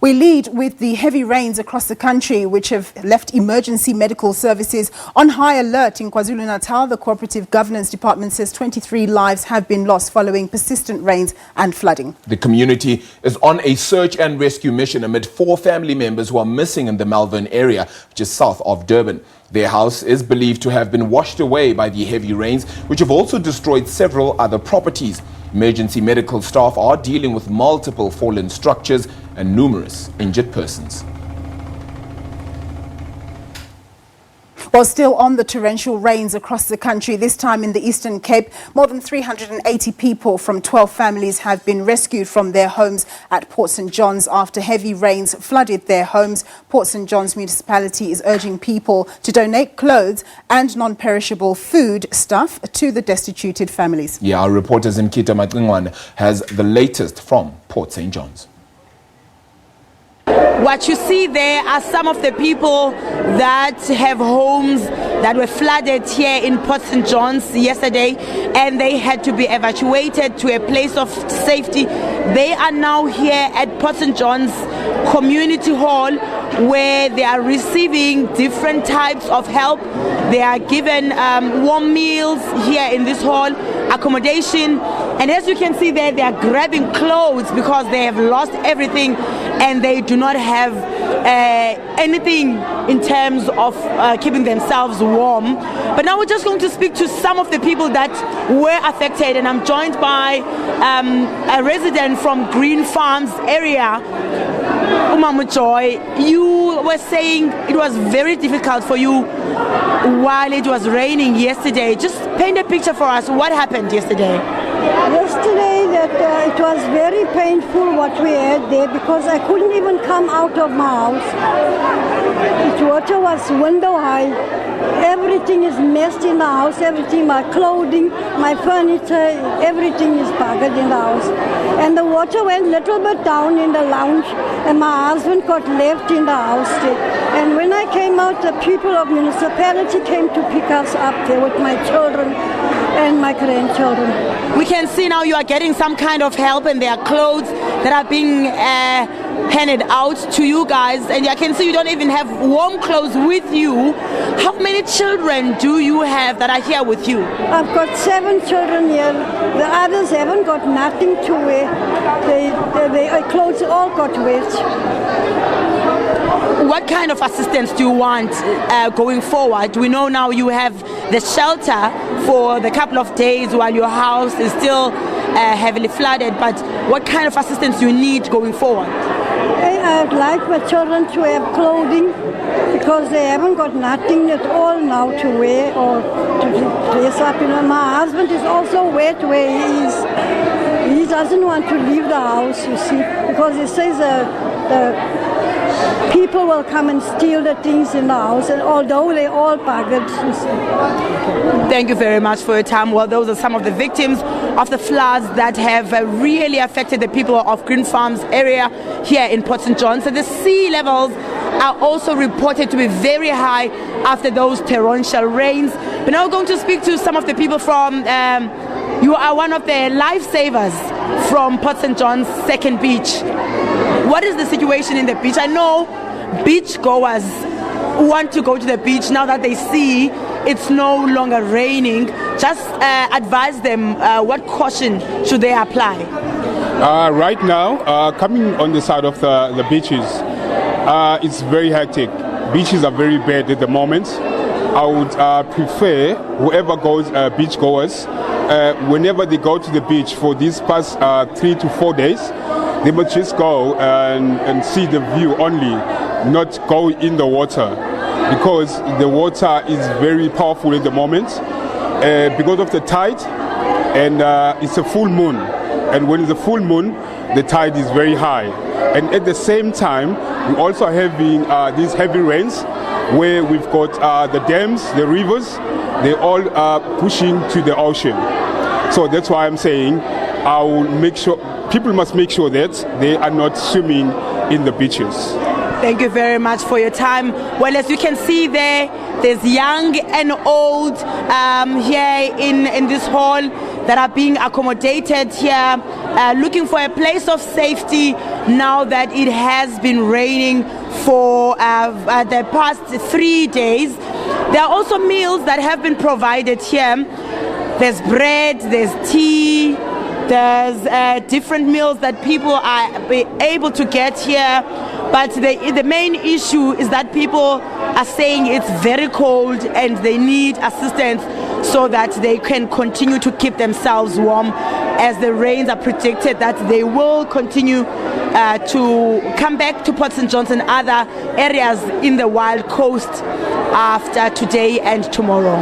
We lead with the heavy rains across the country, which have left emergency medical services on high alert in KwaZulu-Natal. The Cooperative Governance Department says 23 lives have been lost following persistent rains and flooding. The community is on a search and rescue mission amid 4 family members who are missing in the Malvern area, which is south of Durban. Their house is believed to have been washed away by the heavy rains, which have also destroyed several other properties. Emergency medical staff are dealing with multiple fallen structures and numerous injured persons. While still on the torrential rains across the country, this time in the Eastern Cape, more than 380 people from 12 families have been rescued from their homes at Port St. John's after heavy rains flooded their homes. Port St. John's municipality is urging people to donate clothes and non-perishable food stuff to the destituted families. Yeah, our reporter Zimkhita Macingwane has the latest from Port St. John's. What you see there are some of the people that have homes that were flooded here in Port St. John's yesterday, and they had to be evacuated to a place of safety. They are now here at Port St. John's Community Hall, where they are receiving different types of help. They are given warm meals here in this hall, accommodation, and as you can see there, they are grabbing clothes because they have lost everything and they do not have anything in terms of keeping themselves warm. But now we're just going to speak to some of the people that were affected, and I'm joined by a resident from Green Farms area. Joy, you were saying it was very difficult for you while it was raining yesterday. Just paint a picture for us. What happened yesterday? Yesterday, it was very painful what we had there because I couldn't even come out of my house. The water was window high. Everything is messed in the house. Everything, my clothing, my furniture, everything is buggered in the house. And the water went a little bit down in the lounge, and my husband got left in the house there. And when I came out, the people of municipality came to pick us up there with my children and my grandchildren. We can see now you are getting some kind of help, and there are clothes that are being handed out to you guys, and I can see you don't even have warm clothes with you. How many children do you have that are here with you? I've got 7 children here. The others haven't got nothing to wear. Their clothes all got wet. What kind of assistance do you want going forward? We know now you have the shelter for the couple of days while your house is still heavily flooded, but what kind of assistance do you need going forward? I'd like my children to have clothing because they haven't got nothing at all now to wear or to dress up. You know, my husband is also wet where he is. He doesn't want to leave the house, you see, because he says the people will come and steal the things in the house, and although they're all buggered, you see. Thank you very much for your time. Well, those are some of the victims of the floods that have really affected the people of Green Farms area here in Port St. John's. So the sea levels are also reported to be very high after those torrential rains. But now we're going to speak to some of the people from, you are one of the lifesavers from Port St. John's Second Beach. What is the situation in the beach? I know beach goers want to go to the beach now that they see it's no longer raining. Just advise them what caution should they apply? Right now, coming on the side of the beaches, it's very hectic. Beaches are very bad at the moment. I would prefer whoever goes, beach goers, whenever they go to the beach for these past 3 to 4 days, they must just go and see the view only, not go in the water, because the water is very powerful at the moment because of the tide, and it's a full moon, and when it's a full moon the tide is very high, and at the same time we're also having these heavy rains where we've got the dams, the rivers, they all are pushing to the ocean. So that's why I'm saying I will make sure people must make sure that they are not swimming in the beaches. Thank you very much for your time. Well, as you can see there's young and old here in this hall that are being accommodated here, looking for a place of safety now that it has been raining for the past 3 days. There are also meals that have been provided here. There's bread, there's tea, there's different meals that people are able to get here. But the main issue is that people are saying it's very cold and they need assistance so that they can continue to keep themselves warm, as the rains are predicted that they will continue to come back to Port St. John's and other areas in the Wild Coast after today and tomorrow.